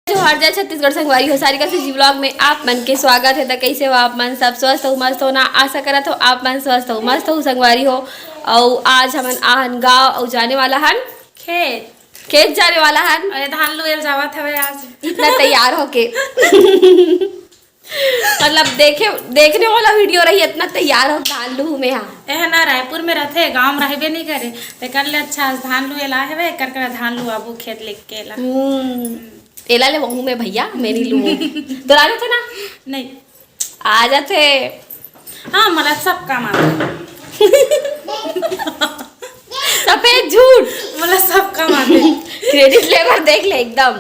जोहार जय छत्तीसगढ़ संगवारी हो सारिका से जी ब्लॉग में आप मन के स्वागत है। तो कैसे हो आप मन? सब स्वस्थ हो मस्त हो ना? आशा करत हो आप मन स्वस्थ हो मस्त हो संगवारी हो। और आज हमन आहन गाँव और जाने वाला हन खेत जाने वाला हन। अरे धान लुएल जावत हवे आज इतना तैयार होके मतलब देखने वाला वीडियो रही इतना तैयार हो धान लू में। हाँ एह ना रायपुर में रहते गांव में रहबे नहीं करे तो कर ले अच्छा धान लुएल आए हवे कर धान लुआबू खेत लेके केला एला ले वहू में भैया मेरी लू तो आ जाते ना? नहीं आ जाते। हाँ मला सब काम आता सफेद झूठ मला सब काम आते क्रेडिट लेवर देख ले एकदम।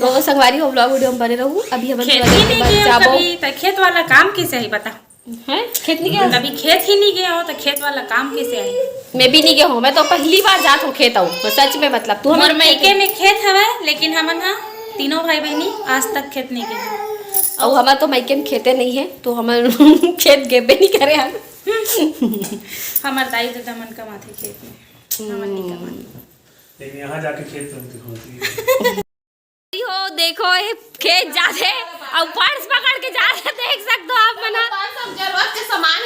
तो संगवारी हो ब्लॉग वीडियो में बने रहूं। अभी हम खेत ही नहीं गए कभी तो खेत वाला काम कैसे है बता हैं? खेत नहीं गया कभी खेत ही नहीं गया हो तो खेत वाला काम कैसे आई? मैं भी नहीं गया हूँ। मैं तो पहली बार जात हूँ खेत आऊँ तो सच में मतलब तू मोर मैके में खेत हवे लेकिन हमन हाँ तीनों भाई बहनी आज तक खेत नहीं गए और हमारा तो मैके में खेते नहीं है तो हम खेत गेबे नहीं करे हम। हमार दाई दादा मन कमाथे खेत में हमन नहीं कमाते लेकिन यहाँ जाके खेत होती है हो देखो ये खेत जाते और पर्स पकड़ के जाते देख सकते हो आप मना सब जरूरत के सामान।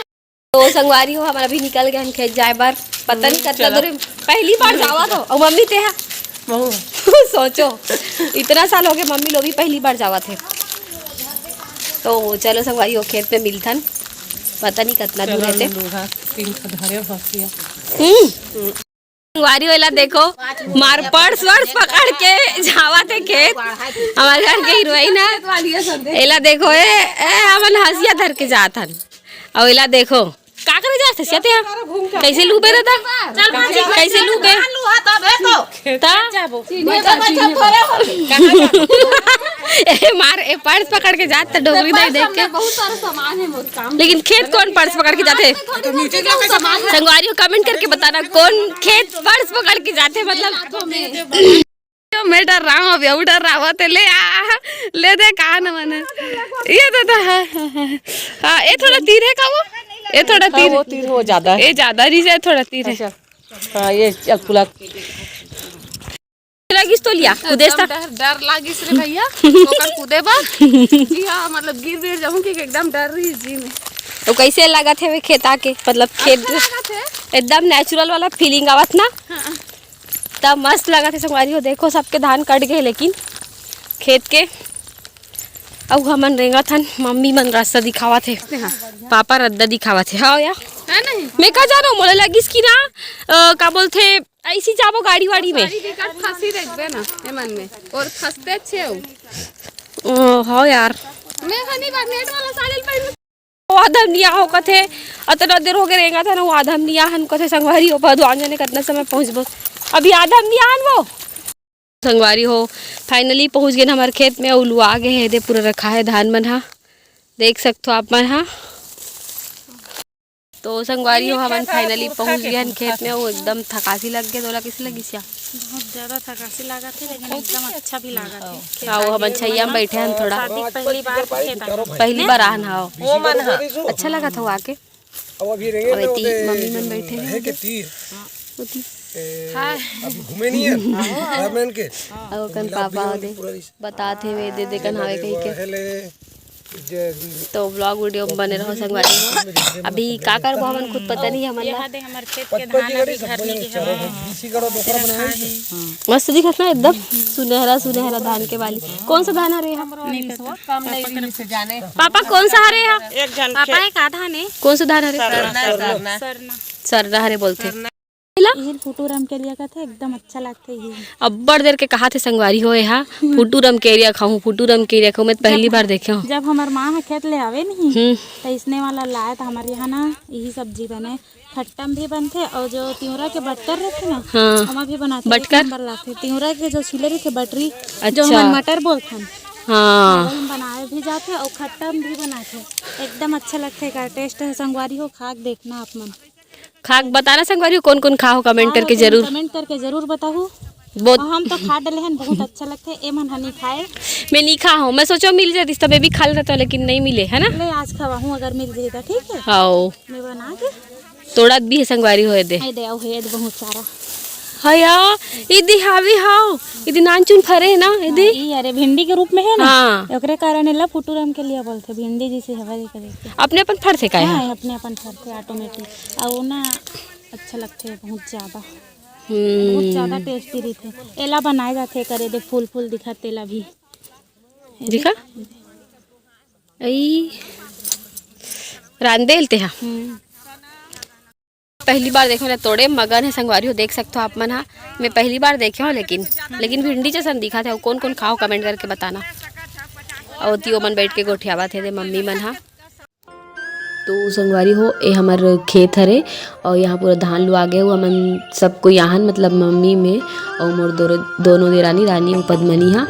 तो संगवारी हो हमारा भी निकल गए हम खेत जाए बार पता नहीं करता दूर पहली बार जावा तो और मम्मी थे सोचो इतना साल हो गए मम्मी लोग भी पहली बार जावा थे। तो चलो संगवारी हो खेत में मिलथन पता नहीं कितना दूर रहते। संगवारी वाला देखो मार पर्स वर्स पकड़ के जावा थे खेत। हमारे घर के हीरोइन है एला देखो ए हमन हंसिया धर के जात हन और एला देखो का करे जाते सियाते हैं कैसे लूबे रहता चल कैसे लूबे ए मार ए पर्स पकड़ के जात डोगरी नहीं देख के बहुत सारा सामान है मोर काम। लेकिन खेत कौन पर्स पकड़ के जाते? संगवारी को कमेंट करके बताना कौन खेत पर्स पकड़ के जाते मतलब। मैं डर रहा हूँ अभी डर रहा हुआ तो ले दे कहा न मैंने ये तो हाँ ये थोड़ा तीर है का वो ये थोड़ा तीर वो तीर हो ज्यादा ये ज्यादा नहीं है थोड़ा तीर है। हाँ ये चलकुला लगिस तो लिया कुदेस था डर लागिस रे भैया ओकर कूदे बा जी हां मतलब गिर जाऊं कि एकदम डर रही जी में। तो कैसे लगा थे वे खेत आके मतलब खेत एकदम नेचुरल वाला फीलिंग आवत ना तब मस्त लगा थे। संगवारी हो देखो सबके धान कट गए लेकिन खेत के अब हमन रेंगा थन मम्मी मन रास्ता दिखावा थे पापा रद्दा दिखावा थे। हाँ यार है नहीं मैं का जानो मोला लगिस कि ना का बोलथे ऐसी जाबो गाड़ी वाड़ी में फंसी देखबे ना ए मन में और फंसते छे हो। हाँ यार मैं हनी बार नेट वाला साड़ी पहन वो आधम निया हो कथे अतना देर हो गए रहेगा था ना वो आधम निया हन कथे संगवारी हो भदवान जाने कितना समय पहुँचबो अभी आधम निया हन वो संगवारी हो फाइनली पहुँच गए हमारे खेत में उलू आ गए है दे पूरा रखा है धान मन हा देख सकते हो आप मन हा। तो संगवारी हो हमन फाइनली पहुँच गए खेत में वो एकदम थकासी लग गए तोला किस लगी सिया बहुत ज्यादा थकासी लगा थे लेकिन एकदम अच्छा भी लगा थे। हाँ वो हमन छैया में बैठे हैं थोड़ा पहली बार आहन हाँ वो मन हां अच्छा लगा था वो आके अब अभी रहेंगे मम्मी मन बैठे हैं के तीर अभी घूमे नहीं है मैन के और कन पापा दे बताते वे दे कन हवे कहीं के तो ब्लॉग वीडियो में बने रहो संगवारी हो। अभी का कर हमन खुद पता नहीं हमन हमारे खेत के धान अभी घर नहीं के मस्त दिखत ना एकदम सुनहरा सुनहरा धान के बाली। कौन सा धान हरे पापा कौन सा हरे पापा एक आधा ने कौन सा धान हरे सरना हरे बोलते फुटूरम के लिए कहते एकदम अच्छा लगता है। अब्बड़ देर के कहा थे संगवारी हो यहाँ फुटूरम के एरिया खाऊं फुटूरम के एरिया खाऊं मैं पहली बार देखे हूँ। जब हमार माँ खेत ले आवे नहीं तो इसने वाला लाया था हमारे यहाँ ना यही सब्जी बने खट्टम भी बनते और जो तिउरा के बट्टर रहते ना हाँ हम भी बनाते बटकर तिउरा के जो छिलरी थे बटरी अच्छा जो हम मटर बोलते हैं हाँ हम बनाए भी जाते और खट्टम भी बनाते एकदम अच्छा लगता है टेस्ट है। संगवारी हो खाक देखना आप मन खाक बताना संगवारी कौन कौन खा हो कमेंट करके जरूर बताओ बहुत हम तो खा डले हैं बहुत अच्छा लगता है। एमन हनी खाए मैं नहीं खा हूँ मैं सोचो मिल जाती तो मैं भी खा लेता लेकिन नहीं मिले है ना ले आज खवाऊँ अगर मिल जाएगा ठीक है हाँ मैं बना के तोड़ा भी है संगवारी हो दे बहुत सारा हया इदी हावी हाउ इदी नानचुन फरे ना इदी ई अरे भिंडी के रूप में है ना। हाँ ओकरे कारण एला फुटूरम के लिए बोलते भिंडी जैसे हवा दे करे। अपने अपन फर से काहे हाँ अपने अपन फरते ऑटोमेटिक और वो ना अच्छा लगते है बहुत ज़्यादा टेस्टी रहते। एला बनाए जाते करे दे फूल फूल दिखाते एला भी दिखा आई रांदेल ते हा पहली बार देखे मैंने तोड़े मगन है संगवारी हो देख सकते हो आप मन हा। मैं पहली बार देखे हो लेकिन भिंडी जैसा दिखा था कौन कौन खाओ कमेंट करके बताना। और तियो मन बैठ के गोठियावा थे दे मम्मी मन हा। तो संगवारी हो ये हमार खेत हरे और यहाँ पूरा धान लुआ गए हुआ मन सबको यहाँ मतलब मम्मी में और मोर दोनों देरानी रानी और पद्मनी हा।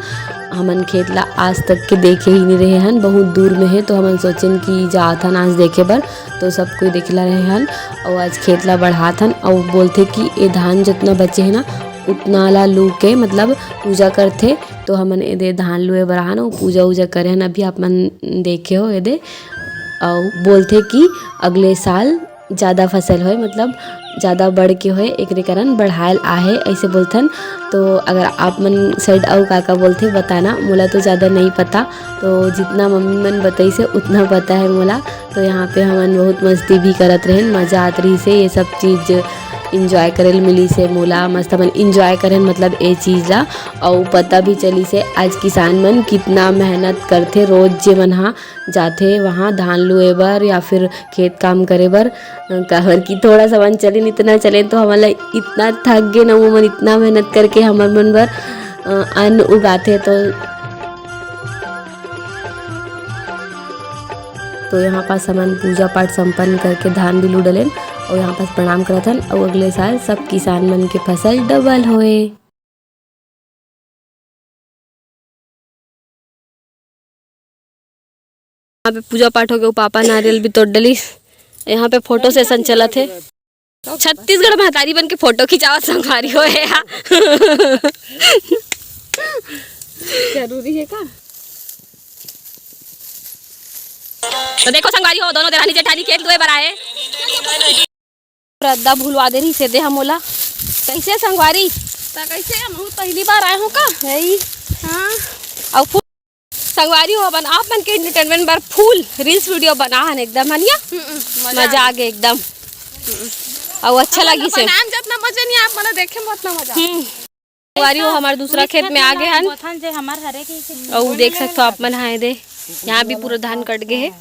हमन खेत ला आज तक के देखे ही नहीं रहे हन बहुत दूर में है तो हमन सोचन कि जात हन आज देखे बर तो सब कोई देखला रहे हन और आज खेत ला बढ़ात हन और बोलते कि ये धान जितना बचे है ना उतना ला लू के मतलब पूजा करते तो हमन ये धान लुए बर आन और पूजा उजा करे हन। अभी आप मन देखे हो ये और बोलते कि अगले साल ज़्यादा फसल होए मतलब ज़्यादा बढ़ के होए एक कारण बढ़ायल आहे ऐसे बोलथन। तो अगर आप मन साइड और काका बोलते बताना मोला तो ज़्यादा नहीं पता तो जितना मम्मी मन बताई से उतना पता है मोला। तो यहाँ पे हमन बहुत मस्ती भी करत रहें मज़ा आत रही से ये सब चीज़ इंजॉय करेल मिली से मोला मस्त मन इंजॉय करें मतलब ये चीज़ ला और पता भी चली से आज किसान मन कितना मेहनत करते रोज जे मन हा जाते वहाँ धान लुए बर या फिर खेत काम करे बर कहर की थोड़ा सा मन चले इतना चले तो हमारा इतना थक गए ना वो मन इतना मेहनत करके हमार मन बर अन्न उगाते। तो यहाँ पास हमन पूजा पाठ संपन्न करके धान भी लुडलेन और यहाँ पास प्रणाम करत हन और अगले साल सब किसान मन के फसल डबल होए। यहाँ पे पूजा पाठ हो गया पापा नारियल भी तोड़ डली। यहाँ पे फोटो सेशन चला थे छत्तीसगढ़ में हतारी बन के फोटो खिंचावा संगवारी हो जरूरी है का। तो देखो संगवारी हो दोनों देरानी जेठानी खेत लुए बर आए रद्दा भूलवा दे रही से दे हमोला कैसे संगवारी कैसे हम पहली बार आए हो का है। हाँ और फूल संगवारी हो बन आप मन के एंटरटेनमेंट बर फूल रील्स वीडियो बना हन एकदम हनिया मजा आ गया एकदम और अच्छा लगी से नाम जितना मजा नहीं आप मला देखे में उतना मजा। संगवारी हो हमारे दूसरा खेत में आ गए हन और देख सकते हो आप मन हाए दे यहाँ भी पूरा धान कट गए है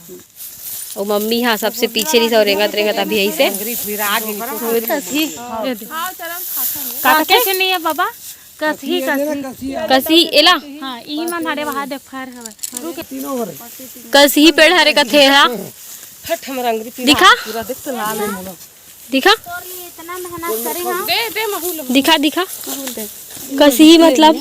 और मम्मी यहाँ सबसे पीछे नहीं सब रेंगत रेंगत अभी यही से कैसे नहीं है बाबा कसी कसी कसी एला हाँ ई मन हरे वहां देख फार हवे कसी पेड़ हरे कथे हा दिखा दिखा इतना मेहनत करे हां दे दे महूल दिखा दिखा कसी मतलब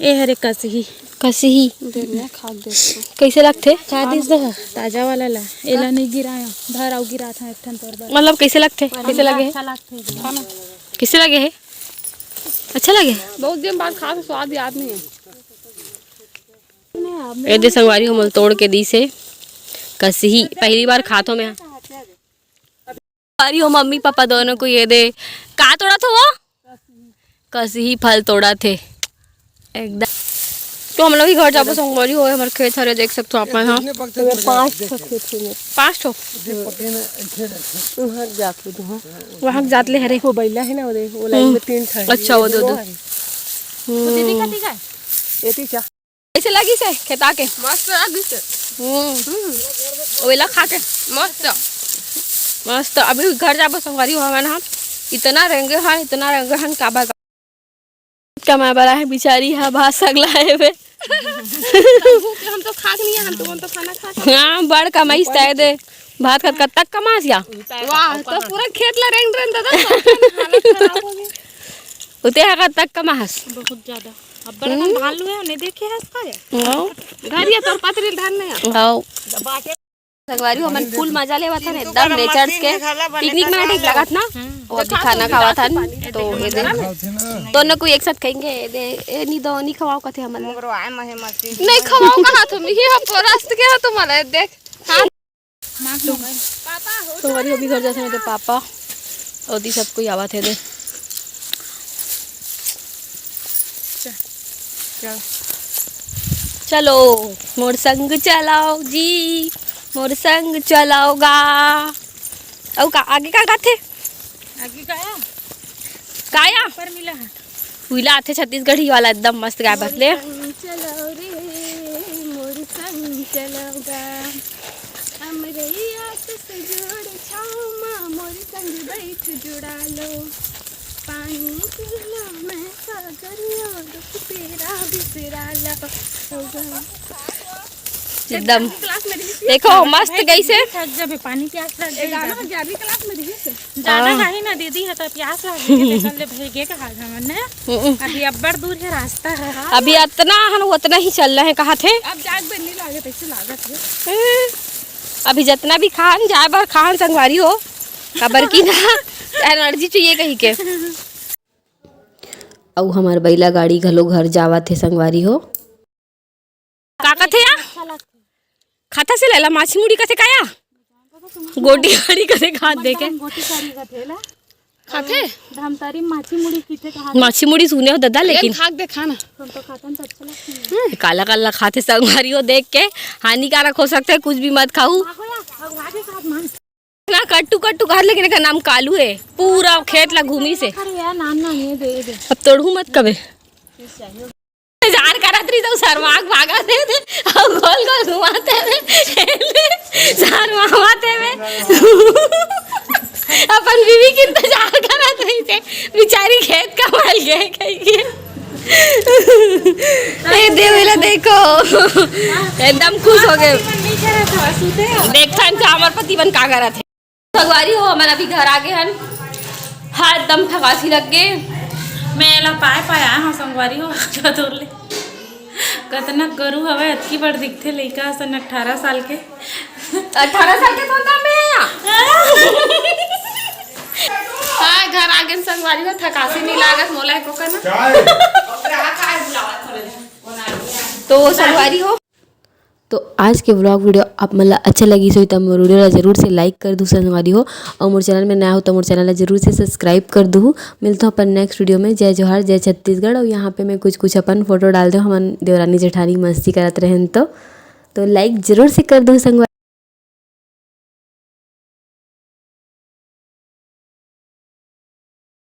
ए हरे कसी कसी दे खा दे कैसे लगते का दिस दे ताजा वाला ला एला नहीं गिराया भर आउ गिरा था एक ठन तोर मतलब कैसे लगते कैसे लगे अच्छा लगते खाना कैसे लगे है अच्छा लगे बहुत दिन बाद खा तो स्वाद याद नहीं है। ए दे संगवारी हम तोड़ के दी से कसी पहली बार खातो में संगवारी हो मम्मी पापा दोनों को ये दे का तोड़ा था वो कसी फल तोड़ा थे एकदम। तो हम लोग ही घर जाबो संगवारी हो हमारे खेत हरे देख सकते हो आप यहाँ 5 ठो वहाँ जात ले हरे वो बैला है ना वो लाइन में 3 था। अच्छा वो दो दीदी कती का एती चा कैसे लगी से खेता के मस्त लगी से वेला खा के मस्त मस्त। अभी घर जाबो संगवारी हो हम इतना रेंगे हैं काबा कमा बड़ा है बेचारी है भात सगला है वे हम तो खा नहीं है हम तो खाना खा हाँ बड़ कमाई तय दे भात खत कब तक कमास या वाह तो पूरा खेत ला रेंग रेंग दादा हालत खराब हो गई उते है तक कमास बहुत ज्यादा अब बड़ा धान लुए ने देखे है इसका घर ये तोर पतरी धान नहीं हां संगवारी हो मन फुल मजा लेवा था एकदम नेचर्स के पिकनिक में ठीक लगत ना और अभी खाना खावा था तो ये दे दोनों को एक साथ खाएंगे दे ए नी दो नी खवाओ कथे हमन नहीं खवाओ कहां तुम ये हम रास्ते के है तुम्हारे देख हां पापा हो संगवारी अभी घर जाते हैं पापा और दी सबको आवा थे दे चलो मोर संग चलाओ जी, मोर संग चलाओगा। और का आगे का गाथे? आगे गाया काया पर मिला है। हुईला आथे छत्तीसगढ़ी वाला एकदम मस्त गाय बसले। चलो रे मोर संग चलोगा, हमरे आस से जोड़ छामा, मोर संग बैठ जुड़ा लो, पानी पिलो मैं सागरिया, दुख तेरा बिसरा लो। एकदम क्लास में रही देखो मस्त गई से। थक जब पानी प्यास लग गई गाना 11वीं क्लास में रही से। ज्यादा गाही ना दीदी है तो प्यास लगी देखल ले भेगे का हाल हमन ने। अभी अब्बड़ दूर है रास्ता है। अभी इतना हम उतना ही चल रहे हैं। कहाँ थे अब जाग बनने लागत ऐसे लागत है। अभी जितना भी खान जाए बार खान संगवारी हो खबर की ना एनर्जी चाहिए कहीं के। और हमार बैला गाड़ी घलो घर जावा थे संगवारी हो। का कथे या खाता से लेला माछी मुड़ी कथे काया गोटी गाड़ी कथे खात देखे गोटी सारी का थेला खाते धमतारी माछी मुड़ी पीछे कहा माछी मुड़ी सुने हो दादा लेकिन खाक दे खाना हम तो खातन तो अच्छा लगता है। काला काला खाते संगवारी हो देख के हानिकारक हो सकता है। कुछ भी मत खाऊ आगे का मान ना कट्टू कट्टू घर लेकिन इसका नाम कालू है। पूरा खेत ला घूमी से अरे यार नान ना ये दे अब तोड़ू मत कबे जार करत रही तो सरवाग भागा दे और गोल गोल घुमाते हुए सरवाते हुए अपन बीवी की इंतजार करत रही थे। बेचारी खेत का माल गए कहीं ए देवेला देखो एकदम खुश हो गए। देखता इनका हमार पति बन का करा थे भगवारी हो हमारा अभी घर आ गए हन। हाँ एकदम थकासी लग गए। मैं ला पाए हाँ संगवारी हो चतुर ले कतना करू हवे अतकी बड़ दिखथे लइका सन 18 साल के 18 साल के तो मैं हाँ घर आ गए संगवारी हो थकासी नहीं लागत मोला को करना तो संगवारी हो। तो आज के व्लॉग वीडियो आप मतलब अच्छा लगी सो तो मोर वीडियो ला जरूर से लाइक कर दूँ संगवारी हो। और मोर चैनल में नया हो तो मोर चैनल ला जरूर से सब्सक्राइब कर दूँ। मिलता हूँ अपन नेक्स्ट वीडियो में। जय जोहार जय छत्तीसगढ़। और यहाँ पे मैं कुछ अपन फोटो डाल दूँ हम देवरानी जेठानी मस्ती करत रहें तो लाइक जरूर से कर दूँ संगवारी।